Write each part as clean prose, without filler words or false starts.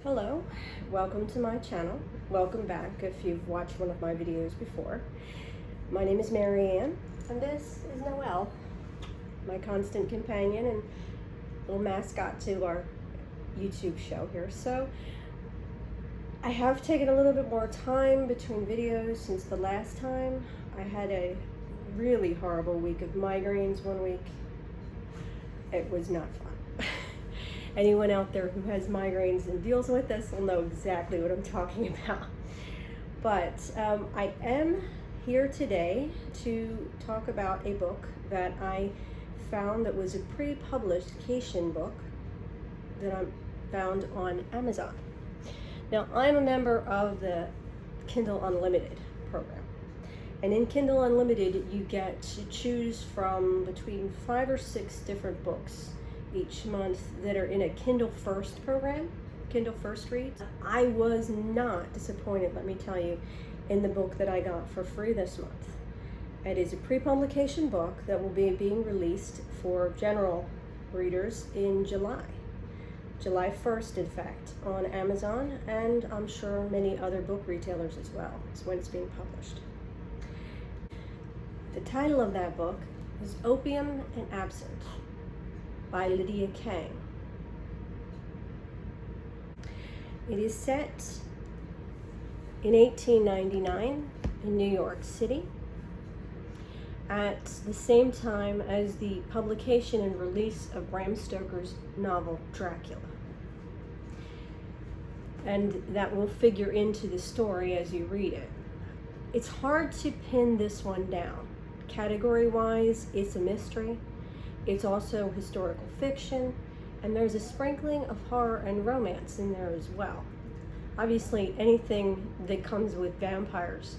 Hello, welcome to my channel. Welcome back if you've watched one of my videos before. My name is Marianne, and this is Noelle, my constant companion and little mascot to our YouTube show here. So I have taken a little bit more time between videos since the last time. I had a really horrible week of migraines one week. It was not fun. Anyone out there who has migraines and deals with this will know exactly what I'm talking about. But I am here today to talk about a book that I found that was a pre-publication book that I found on Amazon. Now, I'm a member of the Kindle Unlimited program. And in Kindle Unlimited, you get to choose from between 5 or 6 different books each month that are in a Kindle First program, Kindle First Reads. I was not disappointed, let me tell you, in the book that I got for free this month. It is a pre-publication book that will be being released for general readers in July 1st, in fact, on Amazon, and I'm sure many other book retailers as well. It's when it's being published. The title of that book is Opium and Absinthe by Lydia Kang. It is set in 1899 in New York City at the same time as the publication and release of Bram Stoker's novel Dracula. And that will figure into the story as you read it. It's hard to pin this one down. Category-wise, it's a mystery. It's also historical fiction, and there's a sprinkling of horror and romance in there as well. Obviously, anything that comes with vampires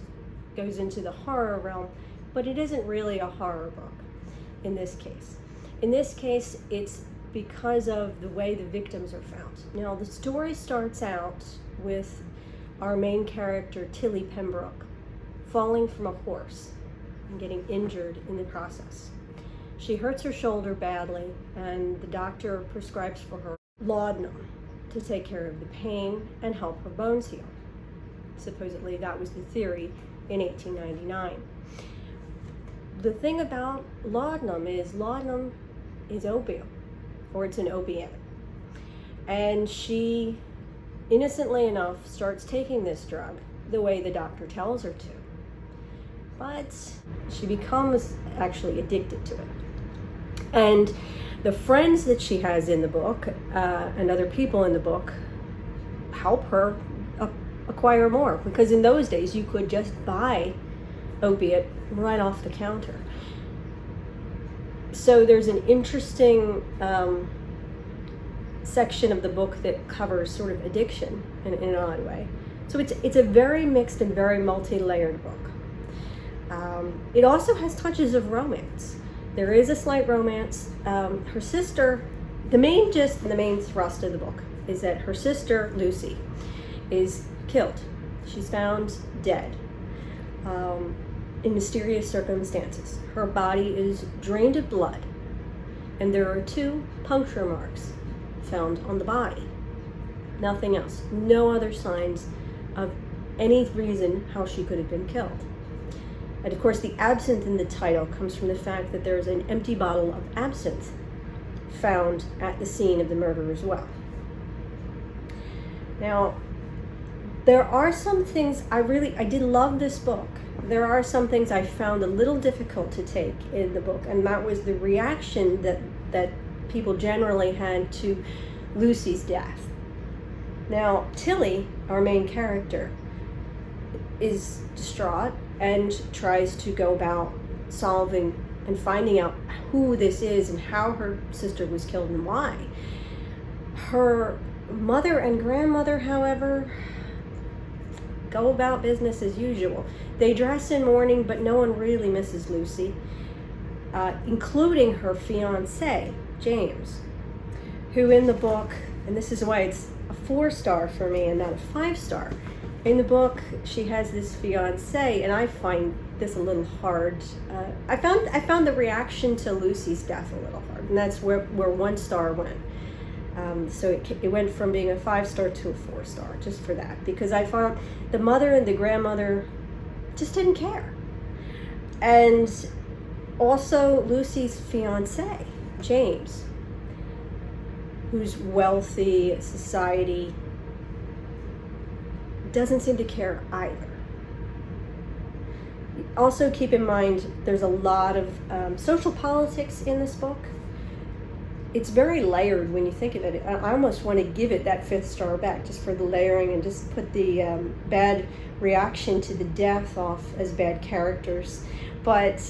goes into the horror realm, but it isn't really a horror book in this case. In this case, it's because of the way the victims are found. Now, the story starts out with our main character, Tilly Pembroke, falling from a horse and getting injured in the process. She hurts her shoulder badly, and the doctor prescribes for her laudanum to take care of the pain and help her bones heal. Supposedly, that was the theory in 1899. The thing about laudanum is opium, or it's an opiate. And she, innocently enough, starts taking this drug the way the doctor tells her to. But she becomes actually addicted to it. And the friends that she has in the book and other people in the book help her acquire more, because in those days you could just buy opiate right off the counter. So there's an interesting section of the book that covers sort of addiction in an odd way. So it's a very mixed and very multi-layered book. It also has touches of romance. There is a slight romance. Her sister, the main gist and the main thrust of the book is that her sister, Lucy, is killed. She's found dead in mysterious circumstances. Her body is drained of blood, and there are 2 puncture marks found on the body. Nothing else. No other signs of any reason how she could have been killed. And of course, the absinthe in the title comes from the fact that there's an empty bottle of absinthe found at the scene of the murder as well. Now, there are some things I did love this book. There are some things I found a little difficult to take in the book, and that was the reaction that people generally had to Lucy's death. Now, Tilly, our main character, is distraught and tries to go about solving and finding out who this is and how her sister was killed and why. Her mother and grandmother, however, go about business as usual. They dress in mourning, but no one really misses Lucy, including her fiancé, James, who in the book, and this is why it's a 4-star for me and not a 5-star, in the book, she has this fiancé, and I find this a little hard. I found the reaction to Lucy's death a little hard, and that's where 1 star went. So it went from being a 5-star to a 4-star, just for that, because I found the mother and the grandmother just didn't care. And also Lucy's fiance, James, who's wealthy, society, doesn't seem to care either. Also keep in mind, there's a lot of social politics in this book. It's very layered when you think of it. I almost want to give it that 5th star back, just for the layering, and just put the bad reaction to the death off as bad characters. But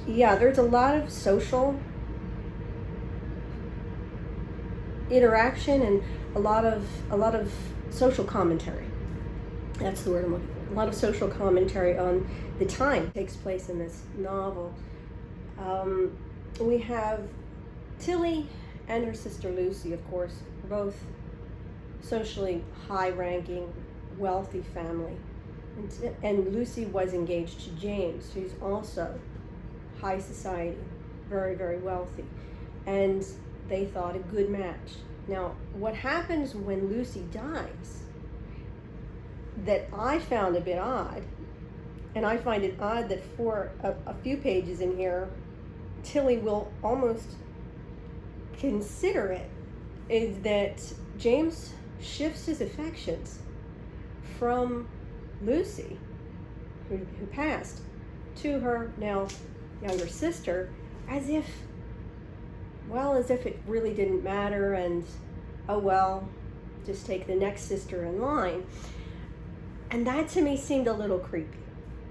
yeah, there's a lot of social interaction and a lot of social commentary. That's the word I'm looking for. A lot of social commentary on the time that takes place in this novel. We have Tilly and her sister Lucy, of course, both socially high-ranking, wealthy family. And Lucy was engaged to James, who's also high society, very, very wealthy. And they thought a good match. Now, what happens when Lucy dies that I found a bit odd, and I find it odd that for a few pages in here, Tilly will almost consider it, is that James shifts his affections from Lucy, who passed, to her now younger sister, as if it really didn't matter, and oh well, just take the next sister in line. And that to me seemed a little creepy.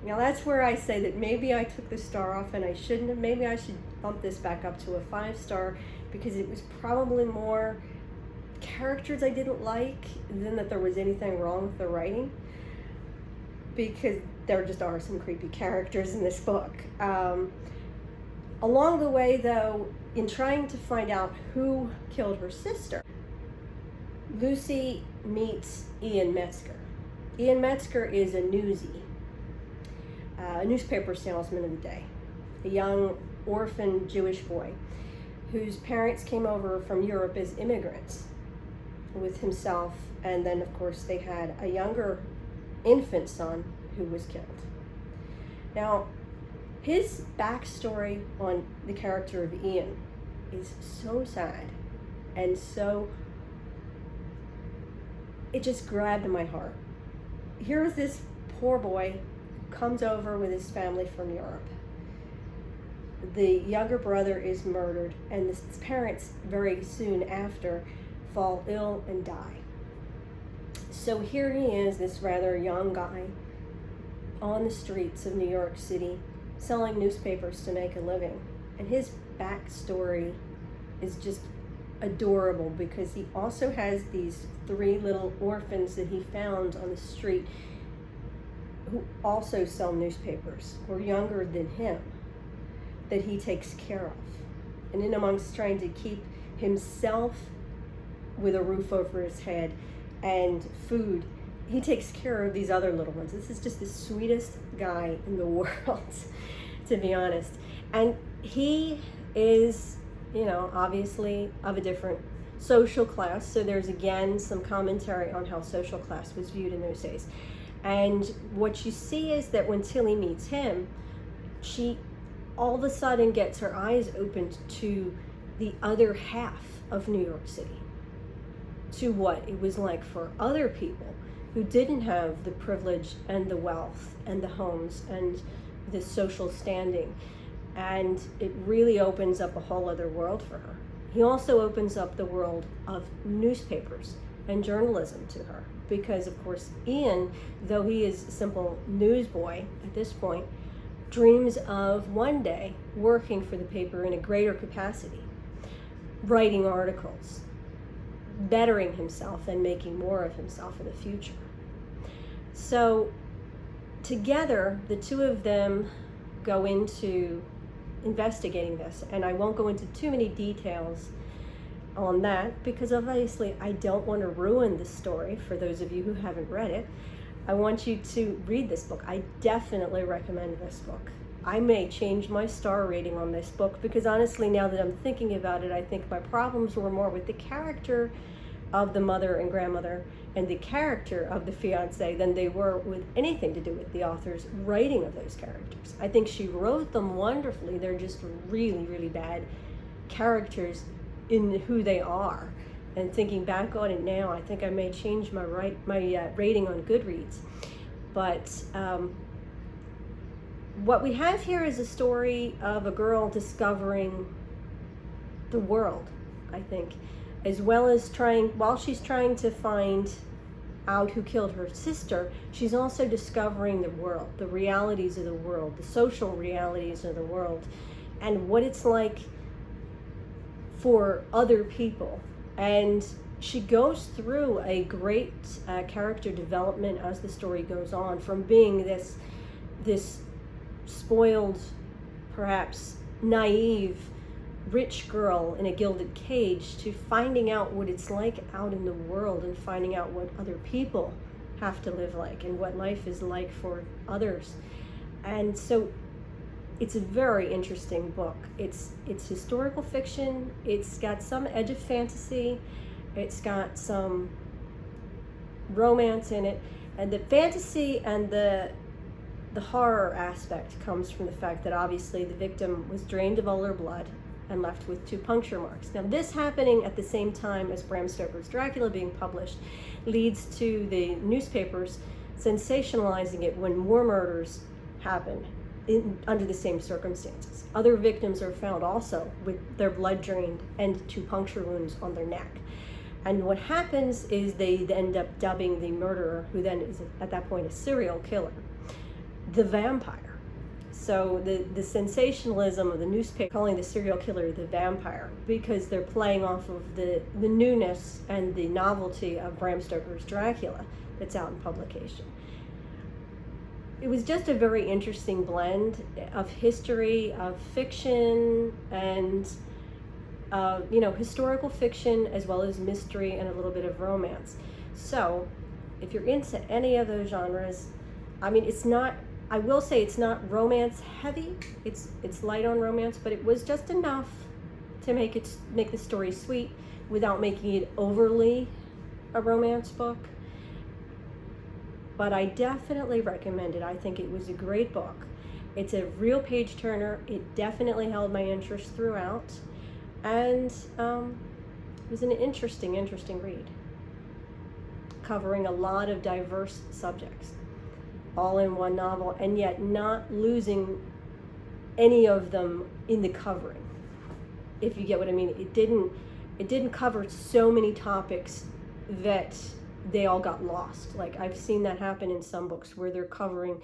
Now that's where I say that maybe I took the star off and I shouldn't have. Maybe I should bump this back up to a 5-star, because it was probably more characters I didn't like than that there was anything wrong with the writing, because there just are some creepy characters in this book. Along the way, though, in trying to find out who killed her sister, Lucy meets Ian Metzger. Ian Metzger is a newsie, a newspaper salesman of the day, a young orphan Jewish boy whose parents came over from Europe as immigrants with himself, and then of course they had a younger infant son who was killed. Now, his backstory on the character of Ian is so sad, and so, it just grabbed my heart. Here's this poor boy who comes over with his family from Europe. The younger brother is murdered, and his parents very soon after fall ill and die. So here he is, this rather young guy, on the streets of New York City, selling newspapers to make a living. And his backstory is just adorable, because he also has these 3 little orphans that he found on the street who also sell newspapers, or younger than him, that he takes care of. And in amongst trying to keep himself with a roof over his head and food, he takes care of these other little ones. This is just the sweetest guy in the world, to be honest. And he is, obviously of a different social class. So there's again some commentary on how social class was viewed in those days. And what you see is that when Tilly meets him, she all of a sudden gets her eyes opened to the other half of New York City, to what it was like for other people who didn't have the privilege and the wealth and the homes and the social standing. And it really opens up a whole other world for her. He also opens up the world of newspapers and journalism to her, because of course Ian, though he is a simple newsboy at this point, dreams of one day working for the paper in a greater capacity, writing articles, bettering himself and making more of himself in the future. So together, the two of them go into investigating this, and I won't go into too many details on that, because obviously I don't want to ruin the story for those of you who haven't read it. I want you to read this book. I definitely recommend this book. I may change my star rating on this book, because honestly, now that I'm thinking about it, I think my problems were more with the character of the mother and grandmother and the character of the fiance than they were with anything to do with the author's writing of those characters. I think she wrote them wonderfully. They're just really, really bad characters in who they are. And thinking back on it now, I think I may change my rating on Goodreads. But what we have here is a story of a girl discovering the world, I think, as well as while she's trying to find out who killed her sister, she's also discovering the world, the realities of the world, the social realities of the world, and what it's like for other people. And she goes through a great character development as the story goes on, from being this spoiled, perhaps naive, rich girl in a gilded cage to finding out what it's like out in the world and finding out what other people have to live like and what life is like for others. And so it's a very interesting book. It's historical fiction. It's got some edge of fantasy. It's got some romance in it. And the fantasy and the horror aspect comes from the fact that obviously the victim was drained of all her blood and left with 2 puncture marks. Now, this happening at the same time as Bram Stoker's Dracula being published leads to the newspapers sensationalizing it when more murders happen under the same circumstances. Other victims are found also with their blood drained and 2 puncture wounds on their neck. And what happens is they end up dubbing the murderer, who then is at that point a serial killer, the vampire. So the sensationalism of the newspaper calling the serial killer the vampire, because they're playing off of the newness and the novelty of Bram Stoker's Dracula that's out in publication. It was just a very interesting blend of history, of fiction, and historical fiction, as well as mystery and a little bit of romance. So if you're into any of those genres, I mean, I will say it's not romance heavy. It's light on romance, but it was just enough to make the story sweet without making it overly a romance book. But I definitely recommend it. I think it was a great book. It's a real page turner. It definitely held my interest throughout, and it was an interesting read, covering a lot of diverse subjects, all in one novel, and yet not losing any of them in the covering, if you get what I mean. It didn't cover so many topics that they all got lost. Like, I've seen that happen in some books where they're covering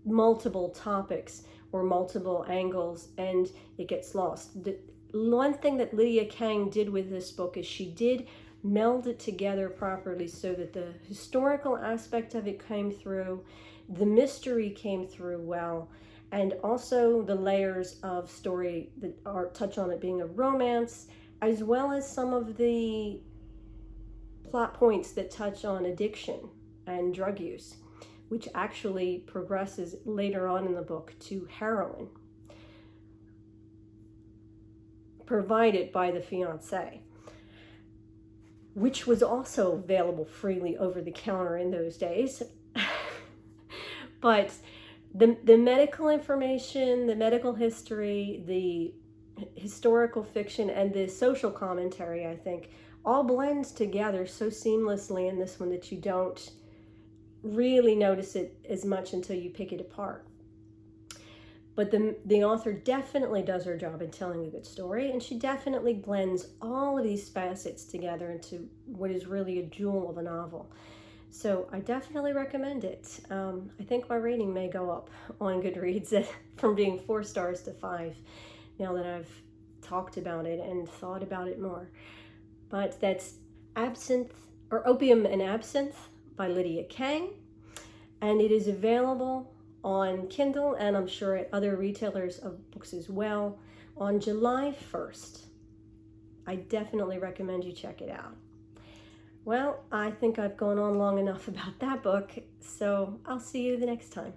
multiple topics or multiple angles and it gets lost. The one thing that Lydia Kang did with this book is she did meld it together properly so that the historical aspect of it came through, the mystery came through well, and also the layers of story that touch on it being a romance, as well as some of the plot points that touch on addiction and drug use, which actually progresses later on in the book to heroin, provided by the fiancé, which was also available freely over the counter in those days. But the medical information, the medical history, the historical fiction, and the social commentary, I think, all blends together so seamlessly in this one that you don't really notice it as much until you pick it apart. But the author definitely does her job in telling a good story, and she definitely blends all of these facets together into what is really a jewel of a novel. So I definitely recommend it. I think my rating may go up on Goodreads from being 4 stars to 5 now that I've talked about it and thought about it more. But that's Opium and Absinthe by Lydia Kang, and it is available on Kindle, and I'm sure at other retailers of books as well, on July 1st. I definitely recommend you check it out. Well, I think I've gone on long enough about that book, so I'll see you the next time.